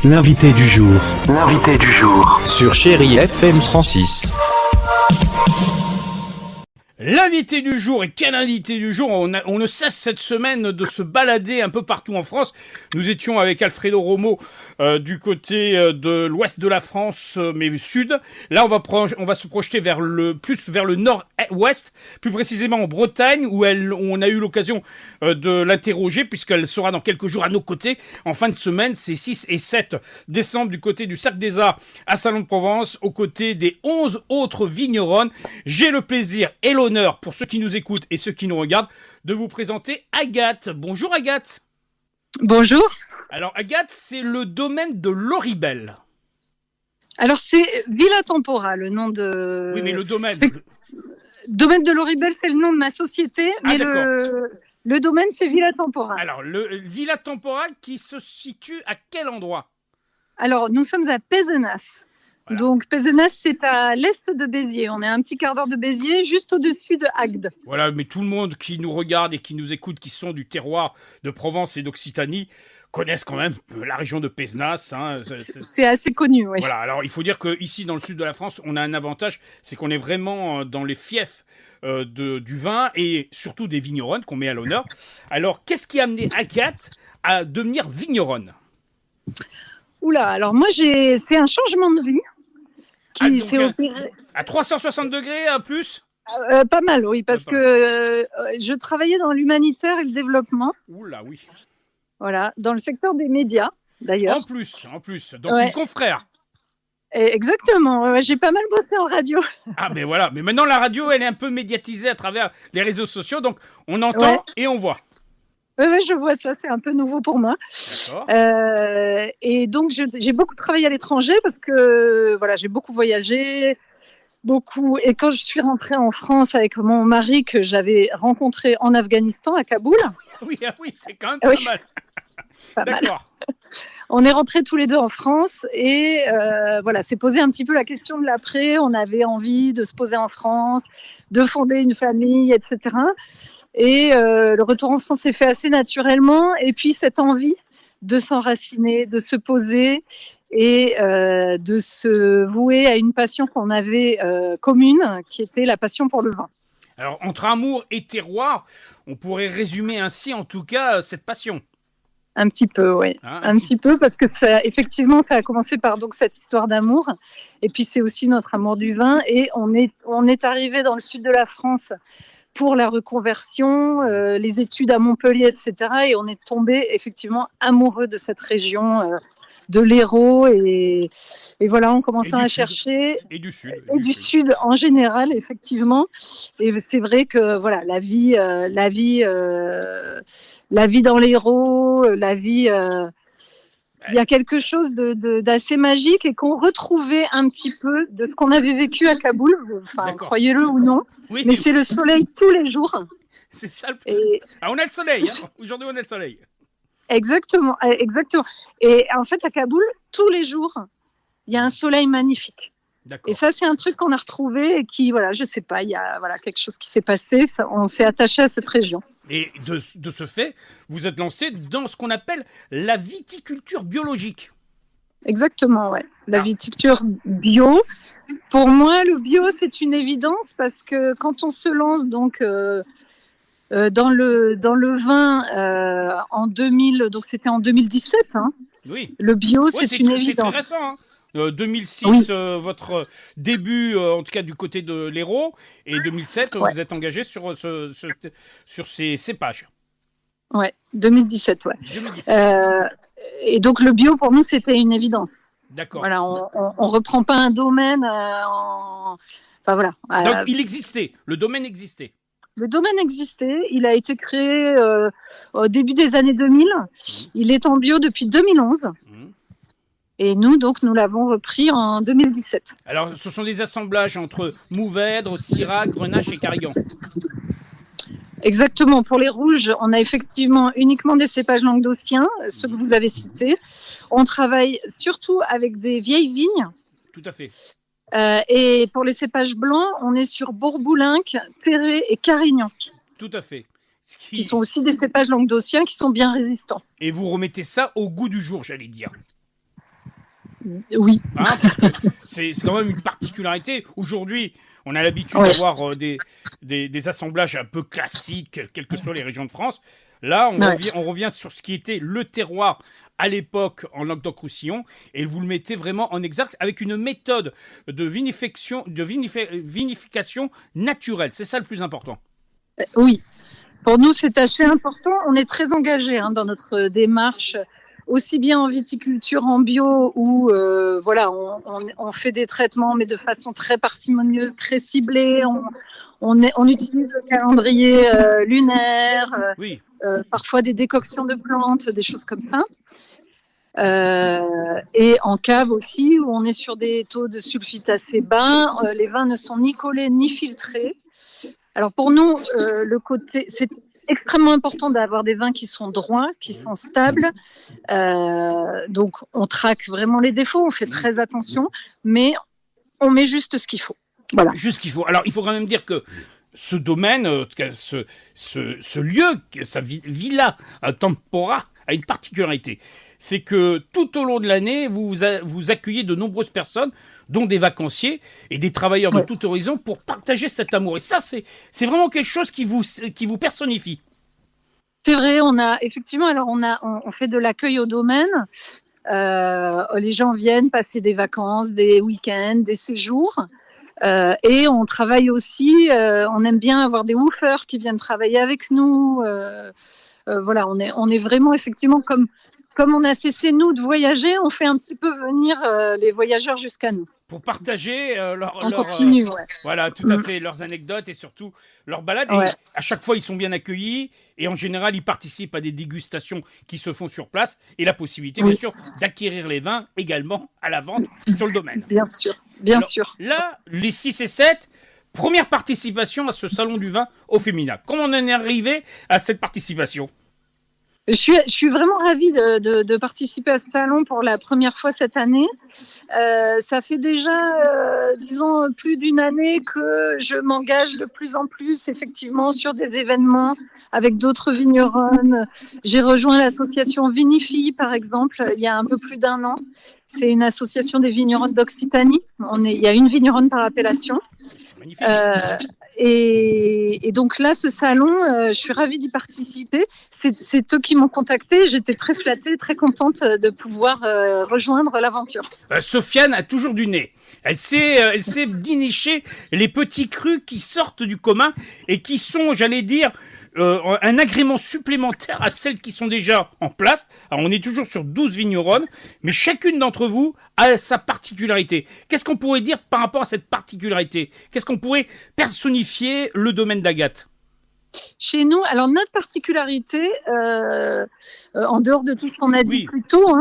L'invité du jour. L'invité du jour. Sur Chérie FM 106. L'invité du jour, et quel invité du jour, on ne cesse cette semaine de se balader un peu partout en France. Nous étions avec Alfredo Romo du côté de l'ouest de la France, mais sud. Là, on va se projeter vers le nord-ouest, plus précisément en Bretagne, où on a eu l'occasion de l'interroger, puisqu'elle sera dans quelques jours à nos côtés. En fin de semaine, c'est 6 et 7 décembre du côté du Cercle des Arts à Salon de Provence, aux côtés des 11 autres vigneronnes. J'ai le plaisir et l'honneur, pour ceux qui nous écoutent et ceux qui nous regardent, de vous présenter Agathe. Bonjour Agathe. Bonjour. Alors Agathe, c'est le domaine de l'Oribel. Alors c'est Villa Tempora, le nom de... Oui, mais le domaine... Domaine de l'Oribel, c'est le nom de ma société, mais le domaine, c'est Villa Tempora. Alors, le Villa Tempora qui se situe à quel endroit ? Alors, nous sommes à Pézenas. Voilà. Donc, Pézenas, c'est à l'est de Béziers. On est à un petit quart d'heure de Béziers, juste au-dessus de Agde. Voilà, mais tout le monde qui nous regarde et qui nous écoute, qui sont du terroir de Provence et d'Occitanie, connaissent quand même la région de Pézenas. Hein. C'est assez connu, oui. Voilà, alors il faut dire qu'ici, dans le sud de la France, on a un avantage, c'est qu'on est vraiment dans les fiefs du vin et surtout des vigneronnes qu'on met à l'honneur. Alors, qu'est-ce qui a amené Agathe à devenir vigneronne ? Oula, alors moi, c'est un changement de vie qui s'est opéré. À 360 degrés, plus ? Pas mal, oui, parce que je travaillais dans l'humanitaire et le développement. Oula, oui. Voilà, dans le secteur des médias, d'ailleurs. En plus. Donc, une confrère. Exactement, j'ai pas mal bossé en radio. Ah, mais voilà. Mais maintenant, la radio, elle est un peu médiatisée à travers les réseaux sociaux. Donc, on entend et on voit. Oui, je vois ça. C'est un peu nouveau pour moi. D'accord. Et donc, j'ai beaucoup travaillé à l'étranger parce que voilà, j'ai beaucoup voyagé. Et quand je suis rentrée en France avec mon mari que j'avais rencontré en Afghanistan, à Kaboul. Oui, c'est quand même pas mal. D'accord. On est rentrés tous les deux en France et voilà, c'est posé un petit peu la question de l'après. On avait envie de se poser en France, de fonder une famille, etc. Et le retour en France s'est fait assez naturellement. Et puis cette envie de s'enraciner, de se poser et de se vouer à une passion qu'on avait commune, qui était la passion pour le vin. Alors, entre amour et terroir, on pourrait résumer ainsi, en tout cas, cette passion. Un petit peu, oui. Un petit peu, parce que effectivement, ça a commencé par donc, cette histoire d'amour. Et puis, c'est aussi notre amour du vin. Et on est arrivé dans le sud de la France pour la reconversion, les études à Montpellier, etc. Et on est tombé effectivement amoureux de cette région de l'Hérault. Et voilà, on commençait à chercher. Et du sud. Et du sud en général, effectivement. Et c'est vrai que voilà, la vie dans l'Hérault, il y a quelque chose d'assez magique et qu'on retrouvait un petit peu de ce qu'on avait vécu à Kaboul. Enfin, croyez-le ou non. Oui, mais c'est le soleil tous les jours. C'est ça le problème. On a le soleil. Aujourd'hui, on a le soleil. Exactement. Et en fait, à Kaboul, tous les jours, il y a un soleil magnifique. D'accord. Et ça, c'est un truc qu'on a retrouvé et qui, voilà, je sais pas, il y a quelque chose qui s'est passé. On s'est attaché à cette région. Et de ce fait, vous êtes lancé dans ce qu'on appelle la viticulture biologique. Exactement, ouais. La viticulture bio. Pour moi, le bio, c'est une évidence parce que quand on se lance donc dans le vin en 2000, donc c'était en 2017. Hein, oui. Le bio, c'est une évidence. C'est très récent. Hein. 2006, votre début, en tout cas du côté de l'Hérault, et 2007, vous êtes engagé sur ces cépages. Ouais, 2017, ouais. Et donc le bio pour nous c'était une évidence. D'accord. Voilà, on reprend pas un domaine enfin voilà. Donc il existait, le domaine existait. Le domaine existait, il a été créé au début des années 2000. Il est en bio depuis 2011. Et nous, donc, nous l'avons repris en 2017. Alors, ce sont des assemblages entre Mourvèdre, Syrah, Grenache et Carignan. Exactement. Pour les rouges, on a effectivement uniquement des cépages languedociens, ceux que vous avez cités. On travaille surtout avec des vieilles vignes. Tout à fait. Et pour les cépages blancs, on est sur Bourboulinc, Terré et Carignan. Tout à fait. Qui sont aussi des cépages languedociens qui sont bien résistants. Et vous remettez ça au goût du jour, j'allais dire. Oui. Hein, parce que c'est quand même une particularité. Aujourd'hui, on a l'habitude Ouais. d'avoir des assemblages un peu classiques, quelles que soient les régions de France. Là, Ouais. on revient sur ce qui était le terroir à l'époque en Languedoc-Roussillon, et vous le mettez vraiment en exergue avec une méthode de vinification naturelle. C'est ça le plus important. Oui. Pour nous, c'est assez important. On est très engagés dans notre démarche, aussi bien en viticulture, en bio, où voilà, on fait des traitements, mais de façon très parcimonieuse, très ciblée. On utilise le calendrier lunaire, Oui. parfois des décoctions de plantes, des choses comme ça. Et en cave aussi, où on est sur des taux de sulfite assez bas. Les vins ne sont ni collés ni filtrés. Alors pour nous, c'est extrêmement important d'avoir des vins qui sont droits, qui sont stables. Donc on traque vraiment les défauts, on fait très attention, mais on met juste ce qu'il faut. Voilà. Juste ce qu'il faut. Alors, il faut quand même dire que ce domaine, en tout cas, ce lieu, sa villa Tempora, a une particularité. C'est que tout au long de l'année, vous accueillez de nombreuses personnes, dont des vacanciers et des travailleurs de tout horizon, pour partager cet amour. Et ça, c'est vraiment quelque chose qui vous personnifie. C'est vrai, effectivement, alors on fait de l'accueil au domaine. Les gens viennent passer des vacances, des week-ends, des séjours. Et on travaille aussi, on aime bien avoir des woofers qui viennent travailler avec nous. Voilà, on est vraiment effectivement comme on a cessé nous de voyager, on fait un petit peu venir les voyageurs jusqu'à nous. Pour partager On continue, ouais. Voilà, tout à fait, leurs anecdotes et surtout leurs balades. Ouais. Et à chaque fois, ils sont bien accueillis et en général, ils participent à des dégustations qui se font sur place et la possibilité, bien sûr, d'acquérir les vins également à la vente sur le domaine. Bien sûr, bien sûr. Là, les 6 et 7, première participation à ce salon du vin au féminin. Comment on en est arrivé à cette participation ? Je suis vraiment ravie de participer à ce salon pour la première fois cette année. Ça fait déjà, disons, plus d'une année que je m'engage de plus en plus effectivement sur des événements avec d'autres vigneronnes. J'ai rejoint l'association Vinifille, par exemple, il y a un peu plus d'un an. C'est une association des vigneronnes d'Occitanie. Il y a une vigneronne par appellation. C'est magnifique. Et donc là, ce salon, je suis ravie d'y participer. C'est eux qui m'ont contactée. J'étais très flattée, très contente de pouvoir rejoindre l'aventure. Sofiane a toujours du nez. Elle sait dénicher les petits crus qui sortent du commun et qui sont, j'allais dire, un agrément supplémentaire à celles qui sont déjà en place. Alors, on est toujours sur 12 vigneronnes, mais chacune d'entre vous a sa particularité. Qu'est-ce qu'on pourrait dire par rapport à cette particularité ? Qu'est-ce qu'on pourrait personnifier le domaine d'Agathe ? Chez nous, alors notre particularité, en dehors de tout ce qu'on a dit plus tôt,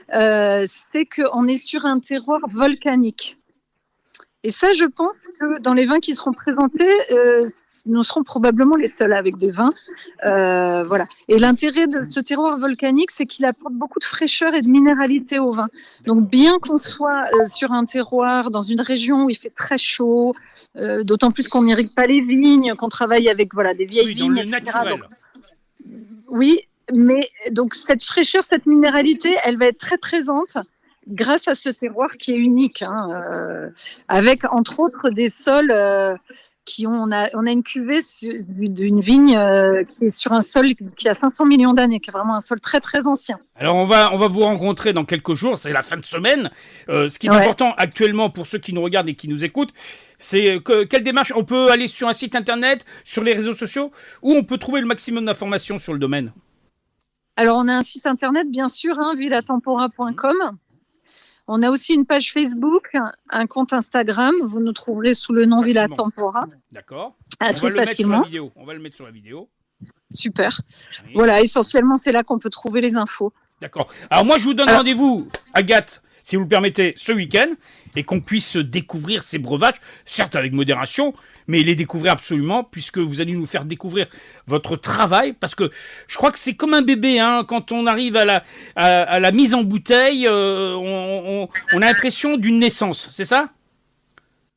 c'est qu'on est sur un terroir volcanique. Et ça, je pense que dans les vins qui seront présentés, nous serons probablement les seuls avec des vins. Voilà. Et l'intérêt de ce terroir volcanique, c'est qu'il apporte beaucoup de fraîcheur et de minéralité au vin. Donc, bien qu'on soit sur un terroir dans une région où il fait très chaud, d'autant plus qu'on n'irrigue pas les vignes, qu'on travaille avec des vieilles vignes, etc. Donc, oui, mais donc cette fraîcheur, cette minéralité, elle va être très présente grâce à ce terroir qui est unique, avec entre autres des sols on a une cuvée d'une vigne qui est sur un sol qui a 500 millions d'années, qui est vraiment un sol très très ancien. Alors on va vous rencontrer dans quelques jours, c'est la fin de semaine. Ce qui est important actuellement pour ceux qui nous regardent et qui nous écoutent, c'est quelle démarche ? On peut aller sur un site internet, sur les réseaux sociaux, où on peut trouver le maximum d'informations sur le domaine. Alors on a un site internet bien sûr, villatempora.com. On a aussi une page Facebook, un compte Instagram. Vous nous trouverez sous le nom Villa Tempora. D'accord. Assez facilement. On va le mettre sur la vidéo. Super. Oui. Voilà, essentiellement, c'est là qu'on peut trouver les infos. D'accord. Alors moi, je vous donne rendez-vous, Agathe, si vous le permettez, ce week-end, et qu'on puisse découvrir ces breuvages, certes avec modération, mais les découvrir absolument, puisque vous allez nous faire découvrir votre travail, parce que je crois que c'est comme un bébé, quand on arrive à la mise en bouteille, on a l'impression d'une naissance, c'est ça ?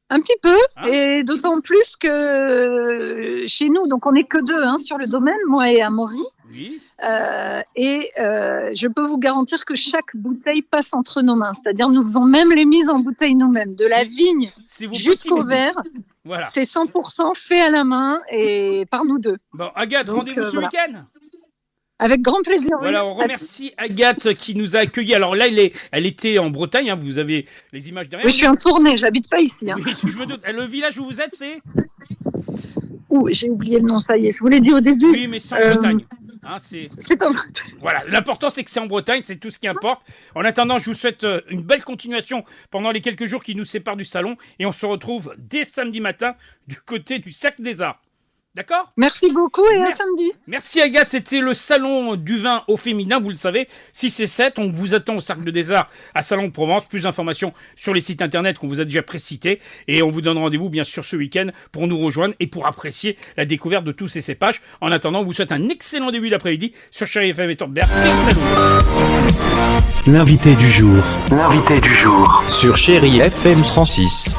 Un petit peu, et d'autant plus que chez nous, donc on n'est que deux sur le domaine, moi et Amaury. Oui. Je peux vous garantir que chaque bouteille passe entre nos mains. C'est-à-dire, nous faisons même les mises en bouteille nous-mêmes, de la vigne jusqu'au verre. Voilà. C'est 100% fait à la main et par nous deux. Bon, Agathe, rendez-vous ce week-end. Avec grand plaisir. Voilà, on remercie Agathe qui nous a accueillis. Alors là, elle était en Bretagne, hein, vous avez les images derrière. Oui, je suis en tournée, j'habite pas ici. Hein. Oui, je me doute. Le village où vous êtes, c'est j'ai oublié le nom, ça y est, je vous l'ai dit au début. Oui, mais c'est en Bretagne. Hein, c'est en Bretagne. Voilà, l'important c'est que c'est en Bretagne, c'est tout ce qui importe. En attendant, je vous souhaite une belle continuation pendant les quelques jours qui nous séparent du salon. Et on se retrouve dès samedi matin du côté du Cercle des Arts. D'accord ? Merci beaucoup et à samedi. Merci Agathe, c'était le salon du vin au féminin, vous le savez, 6 et 7, on vous attend au Cercle des Arts à Salon de Provence, plus d'informations sur les sites internet qu'on vous a déjà précités et on vous donne rendez-vous bien sûr ce week-end pour nous rejoindre et pour apprécier la découverte de tous ces cépages. En attendant, on vous souhaite un excellent début d'après-midi sur Chérie FM et Tortebert. L'invité du jour. L'invité du jour. Sur Chérie FM 106.